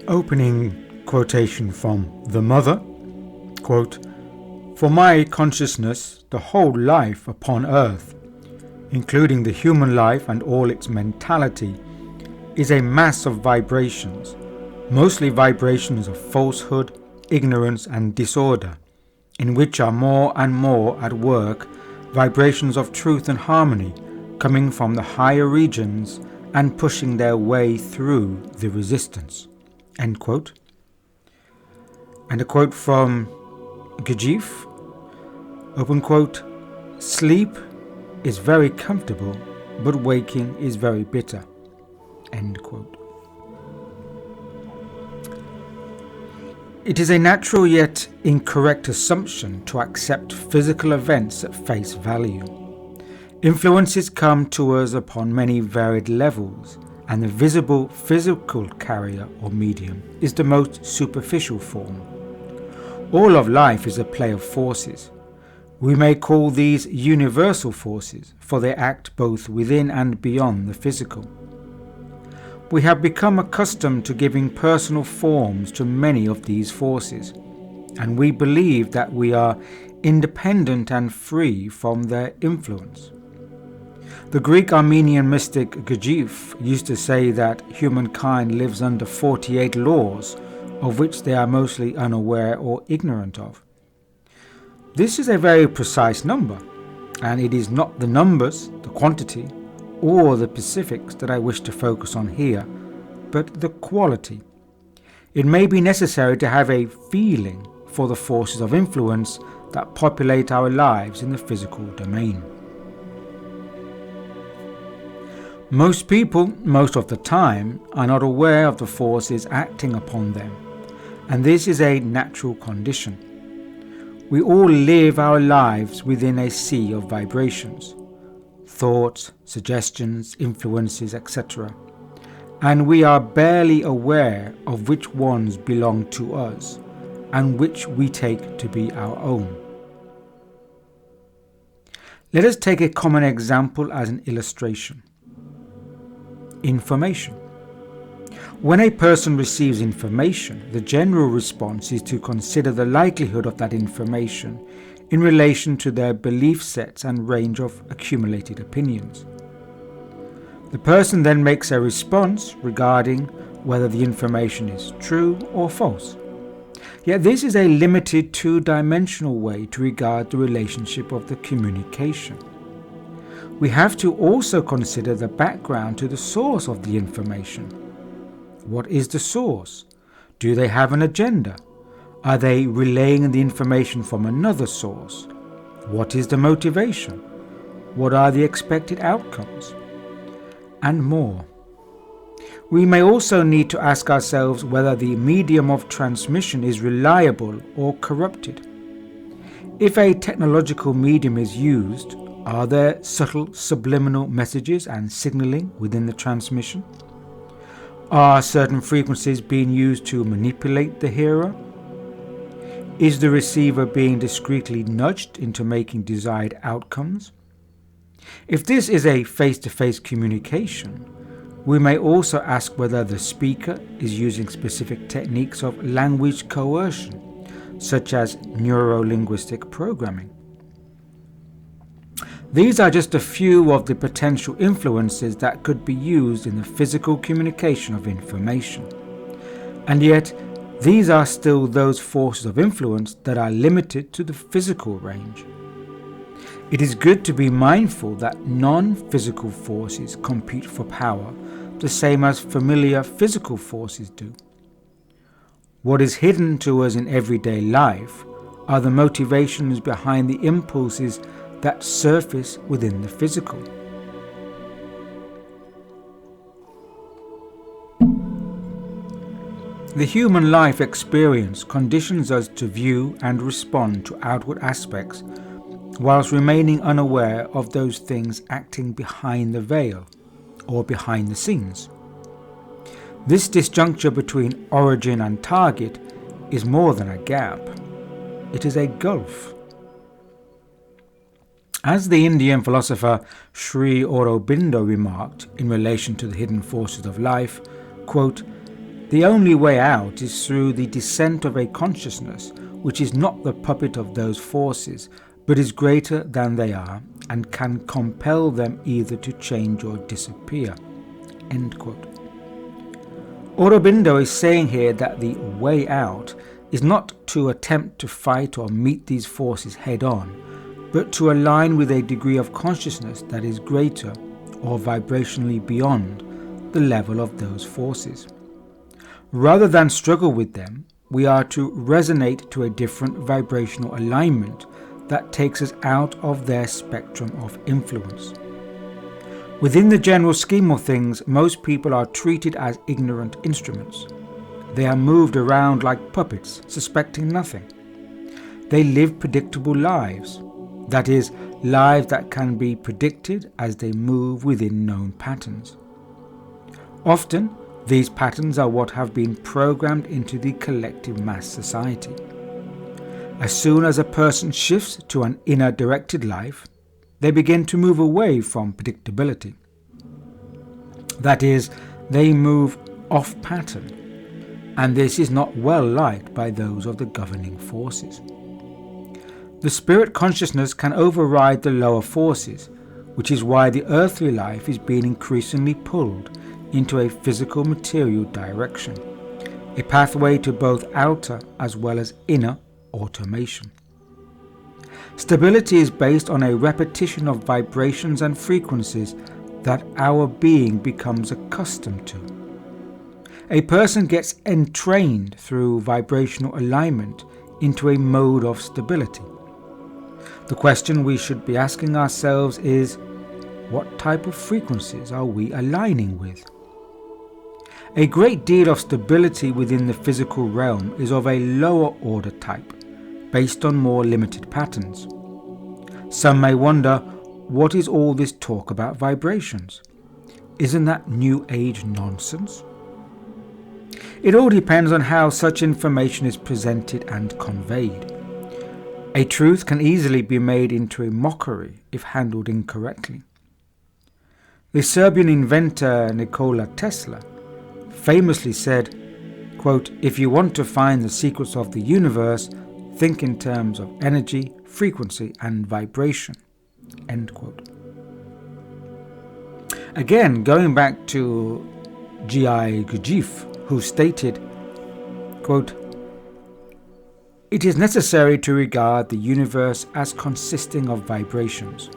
Opening quotation from The Mother, quote, "For my consciousness, the whole life upon earth, including the human life and all its mentality, is a mass of vibrations, mostly vibrations of falsehood, ignorance and disorder, in which are more and more at work vibrations of truth and harmony coming from the higher regions and pushing their way through the resistance." End quote. And a quote from Gurdjieff, open quote, "Sleep is very comfortable, but waking is very bitter." End quote. It is a natural yet incorrect assumption to accept physical events at face value. Influences come to us upon many varied levels, and the visible physical carrier or medium is the most superficial form. All of life is a play of forces. We may call these universal forces, for they act both within and beyond the physical. We have become accustomed to giving personal forms to many of these forces, and we believe that we are independent and free from their influence. The Greek Armenian mystic Gurdjieff used to say that humankind lives under 48 laws, of which they are mostly unaware or ignorant of. This is a very precise number, and it is not the numbers, the quantity, or the specifics that I wish to focus on here, but the quality. It may be necessary to have a feeling for the forces of influence that populate our lives in the physical domain. Most people, most of the time, are not aware of the forces acting upon them, and this is a natural condition. We all live our lives within a sea of vibrations, thoughts, suggestions, influences, etc., and we are barely aware of which ones belong to us and which we take to be our own. Let us take a common example as an illustration. Information. When a person receives information, the general response is to consider the likelihood of that information in relation to their belief sets and range of accumulated opinions. The person then makes a response regarding whether the information is true or false. Yet this is a limited two-dimensional way to regard the relationship of the communication. We have to also consider the background to the source of the information. What is the source? Do they have an agenda? Are they relaying the information from another source? What is the motivation? What are the expected outcomes? And more. We may also need to ask ourselves whether the medium of transmission is reliable or corrupted. If a technological medium is used, are there subtle subliminal messages and signaling within the transmission? Are certain frequencies being used to manipulate the hearer? Is the receiver being discreetly nudged into making desired outcomes? If this is a face-to-face communication, we may also ask whether the speaker is using specific techniques of language coercion, such as neuro-linguistic programming. These are just a few of the potential influences that could be used in the physical communication of information. And yet, these are still those forces of influence that are limited to the physical range. It is good to be mindful that non-physical forces compete for power the same as familiar physical forces do. What is hidden to us in everyday life are the motivations behind the impulses that surface within the physical. The human life experience conditions us to view and respond to outward aspects whilst remaining unaware of those things acting behind the veil or behind the scenes. This disjuncture between origin and target is more than a gap. It is a gulf. As the Indian philosopher Sri Aurobindo remarked in relation to the hidden forces of life, quote, The only way out is through the descent of a consciousness which is not the puppet of those forces, but is greater than they are and can compel them either to change or disappear." End quote. Aurobindo is saying here that the way out is not to attempt to fight or meet these forces head on, but to align with a degree of consciousness that is greater or vibrationally beyond the level of those forces. Rather than struggle with them, we are to resonate to a different vibrational alignment that takes us out of their spectrum of influence. Within the general scheme of things, most people are treated as ignorant instruments. They are moved around like puppets, suspecting nothing. They live predictable lives, that is, lives that can be predicted as they move within known patterns. Often, these patterns are what have been programmed into the collective mass society. As soon as a person shifts to an inner directed life, they begin to move away from predictability. That is, they move off pattern, and this is not well liked by those of the governing forces. The spirit consciousness can override the lower forces, which is why the earthly life is being increasingly pulled into a physical material direction, a pathway to both outer as well as inner automation. Stability is based on a repetition of vibrations and frequencies that our being becomes accustomed to. A person gets entrained through vibrational alignment into a mode of stability. The question we should be asking ourselves is, what type of frequencies are we aligning with? A great deal of stability within the physical realm is of a lower order type, based on more limited patterns. Some may wonder, what is all this talk about vibrations? Isn't that New Age nonsense? It all depends on how such information is presented and conveyed. A truth can easily be made into a mockery if handled incorrectly. The Serbian inventor Nikola Tesla famously said, quote, "If you want to find the secrets of the universe, think in terms of energy, frequency, and vibration." End quote. Again, going back to G.I. Gurdjieff, who stated, quote, "It is necessary to regard the universe as consisting of vibrations.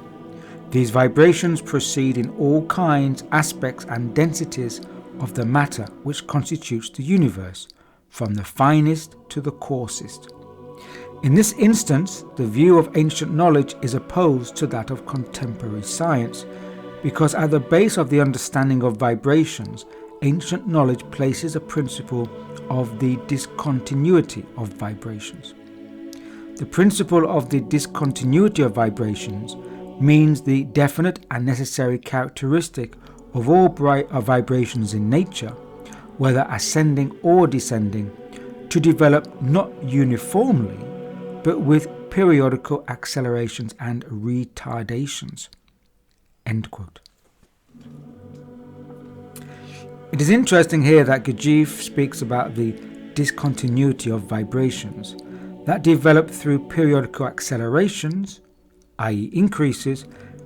These vibrations proceed in all kinds, aspects, and densities of the matter which constitutes the universe, from the finest to the coarsest. In this instance, the view of ancient knowledge is opposed to that of contemporary science, because at the base of the understanding of vibrations, ancient knowledge places a principle of the discontinuity of vibrations. The principle of the discontinuity of vibrations means the definite and necessary characteristic of all vibrations in nature, whether ascending or descending, to develop not uniformly, but with periodical accelerations and retardations." End quote. It is interesting here that Gurdjieff speaks about the discontinuity of vibrations that develop through periodical accelerations, i.e. increases,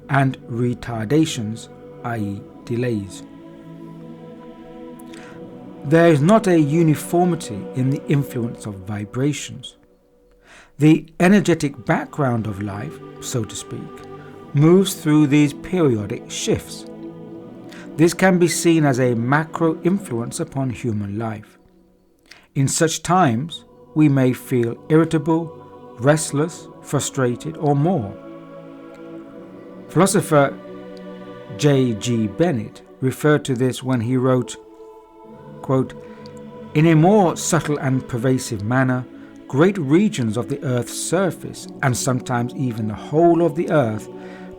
and retardations, i.e. delays. There is not a uniformity in the influence of vibrations. The energetic background of life, so to speak, moves through these periodic shifts. This can be seen as a macro influence upon human life. In such times, we may feel irritable, restless, frustrated, or more. Philosopher J.G. Bennett referred to this when he wrote, quote, "In a more subtle and pervasive manner, great regions of the Earth's surface, and sometimes even the whole of the Earth,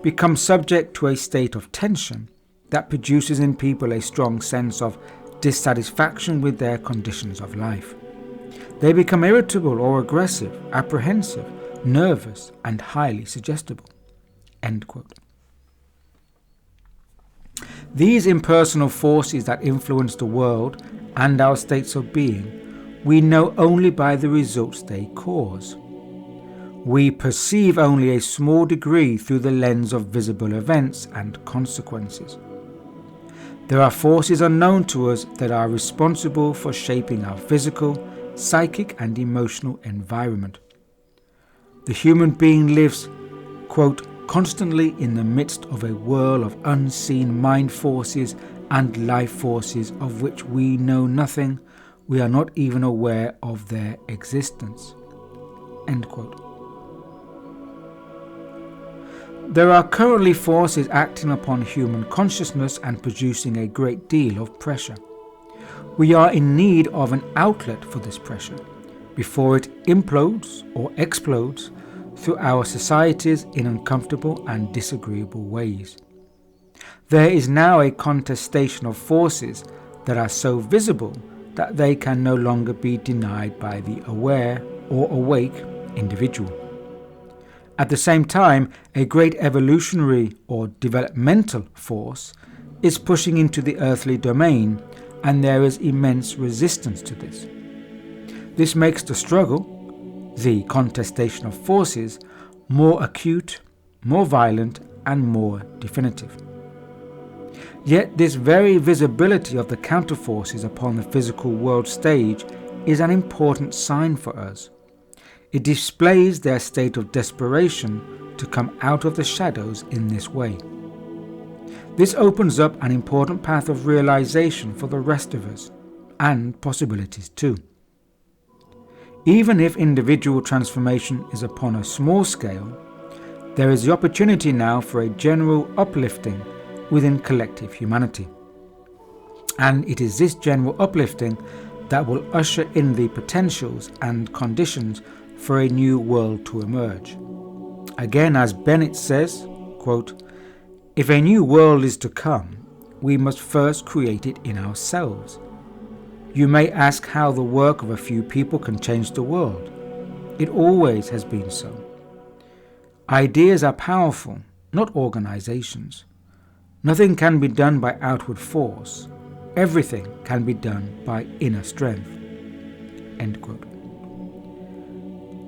become subject to a state of tension that produces in people a strong sense of dissatisfaction with their conditions of life. They become irritable or aggressive, apprehensive, nervous, and highly suggestible." End quote. These impersonal forces that influence the world and our states of being we know only by the results they cause. We perceive only a small degree through the lens of visible events and consequences. There are forces unknown to us that are responsible for shaping our physical, psychic and emotional environment. The human being lives, quote, constantly in the midst of a whirl of unseen mind forces and life forces of which we know nothing. We are not even aware of their existence. End quote. There are currently forces acting upon human consciousness and producing a great deal of pressure. We are in need of an outlet for this pressure before it implodes or explodes through our societies in uncomfortable and disagreeable ways. There is now a contestation of forces that are so visible that they can no longer be denied by the aware or awake individual. At the same time, a great evolutionary or developmental force is pushing into the earthly domain, and there is immense resistance to this. This makes the struggle, the contestation of forces, more acute, more violent, and more definitive. Yet this very visibility of the counterforces upon the physical world stage is an important sign for us. It displays their state of desperation to come out of the shadows in this way. This opens up an important path of realization for the rest of us, and possibilities too. Even if individual transformation is upon a small scale, there is the opportunity now for a general uplifting within collective humanity. And it is this general uplifting that will usher in the potentials and conditions for a new world to emerge. Again, as Bennett says, quote, "If a new world is to come, we must first create it in ourselves. You may ask how the work of a few people can change the world. It always has been so. Ideas are powerful, not organizations. Nothing can be done by outward force. Everything can be done by inner strength." End quote.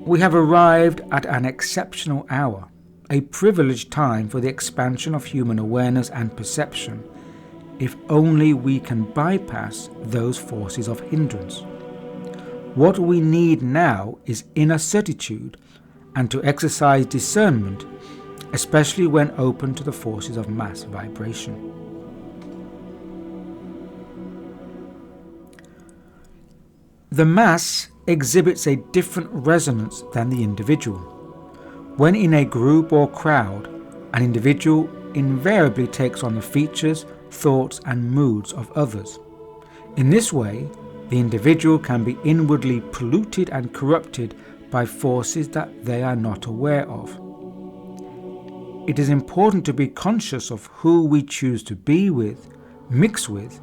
We have arrived at an exceptional hour, a privileged time for the expansion of human awareness and perception, if only we can bypass those forces of hindrance. What we need now is inner certitude and to exercise discernment, especially when open to the forces of mass vibration. The mass exhibits a different resonance than the individual. When in a group or crowd, an individual invariably takes on the features, thoughts and moods of others. In this way, the individual can be inwardly polluted and corrupted by forces that they are not aware of. It is important to be conscious of who we choose to be with, mix with,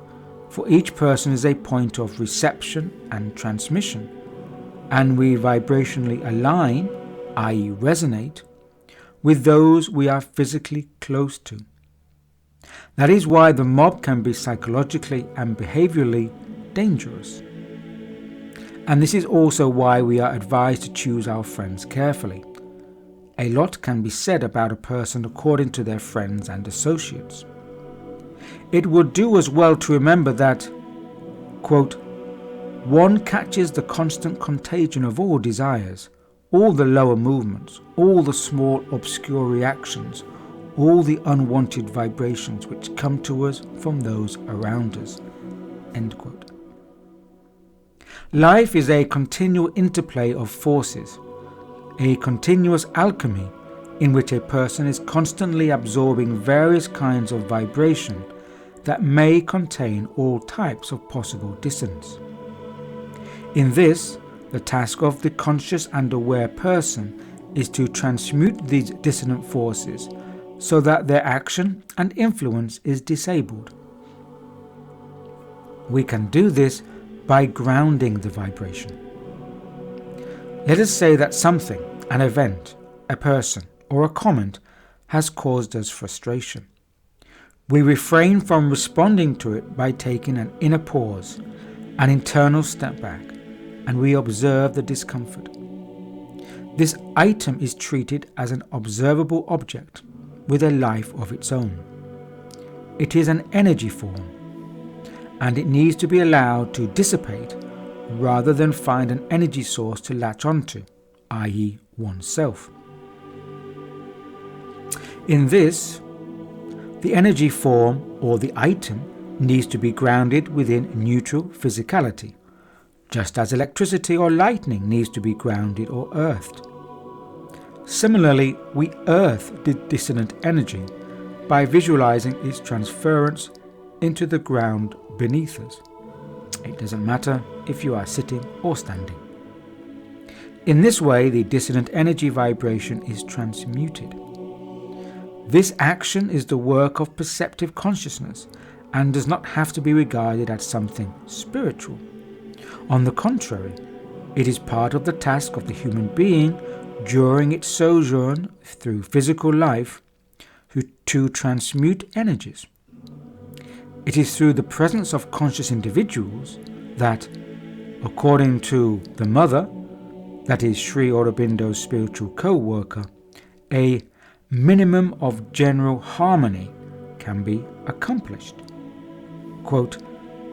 for each person is a point of reception and transmission, and we vibrationally align, i.e. resonate, with those we are physically close to. That is why the mob can be psychologically and behaviorally dangerous. And this is also why we are advised to choose our friends carefully. A lot can be said about a person according to their friends and associates. It would do us well to remember that, quote, "One catches the constant contagion of all desires, all the lower movements, all the small obscure reactions, all the unwanted vibrations which come to us from those around us." End quote. Life is a continual interplay of forces, a continuous alchemy in which a person is constantly absorbing various kinds of vibration that may contain all types of possible dissonance. In this, the task of the conscious and aware person is to transmute these dissonant forces so that their action and influence is disabled. We can do this by grounding the vibration. Let us say that something, an event, a person, or a comment has caused us frustration. We refrain from responding to it by taking an inner pause an internal step back, and we observe the discomfort. This item is treated as an observable object with a life of its own. It is an energy form, and it needs to be allowed to dissipate rather than find an energy source to latch onto, i.e. oneself. In this, the energy form or the item needs to be grounded within neutral physicality, just as electricity or lightning needs to be grounded or earthed. Similarly, we earth the dissonant energy by visualizing its transference into the ground beneath us. It doesn't matter if you are sitting or standing. In this way, the dissonant energy vibration is transmuted. This action is the work of perceptive consciousness and does not have to be regarded as something spiritual. On the contrary, it is part of the task of the human being during its sojourn through physical life to transmute energies. It is through the presence of conscious individuals that, according to the Mother, that is Sri Aurobindo's spiritual co-worker, a minimum of general harmony can be accomplished. Quote,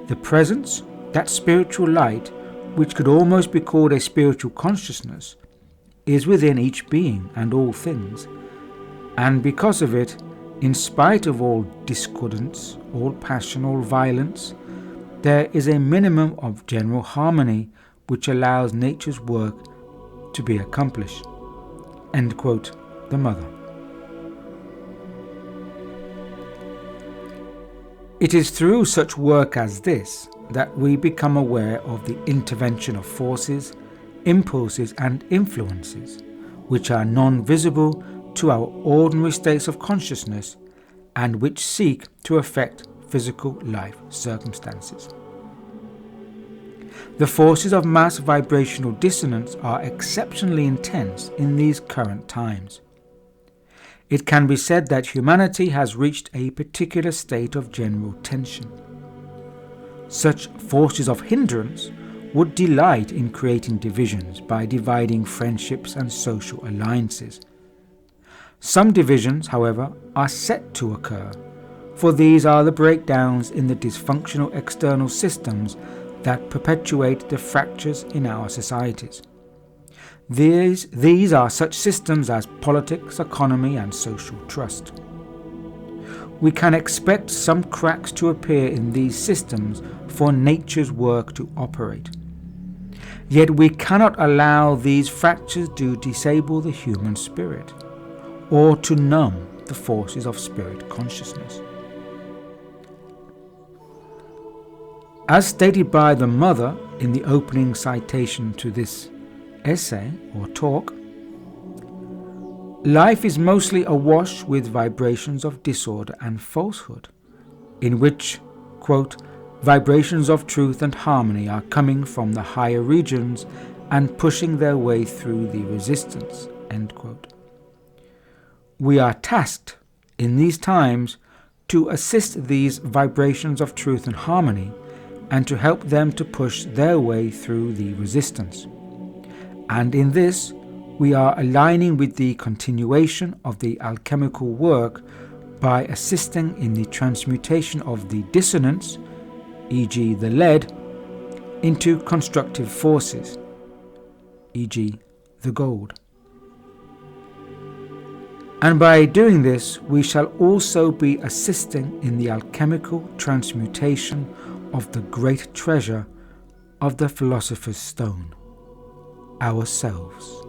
the presence, that spiritual light, which could almost be called a spiritual consciousness, is within each being and all things, and because of it, in spite of all discordance, all passion, all violence, there is a minimum of general harmony which allows nature's work to be accomplished. End quote, the Mother. It is through such work as this that we become aware of the intervention of forces, impulses and influences which are non-visible to our ordinary states of consciousness and which seek to affect physical life circumstances. The forces of mass vibrational dissonance are exceptionally intense in these current times. It can be said that humanity has reached a particular state of general tension. Such forces of hindrance would delight in creating divisions by dividing friendships and social alliances. Some divisions, however, are set to occur, for these are the breakdowns in the dysfunctional external systems that perpetuate the fractures in our societies. These are such systems as politics, economy and social trust. We can expect some cracks to appear in these systems for nature's work to operate. Yet we cannot allow these fractures to disable the human spirit, or to numb the forces of spirit consciousness. As stated by the Mother in the opening citation to this essay or talk, life is mostly awash with vibrations of disorder and falsehood, in which, quote, vibrations of truth and harmony are coming from the higher regions and pushing their way through the resistance, end quote. We are tasked in these times to assist these vibrations of truth and harmony and to help them to push their way through the resistance. And in this, we are aligning with the continuation of the alchemical work by assisting in the transmutation of the dissonance, e.g. the lead, into constructive forces, e.g. the gold. And by doing this, we shall also be assisting in the alchemical transmutation of the great treasure of the philosopher's stone, ourselves.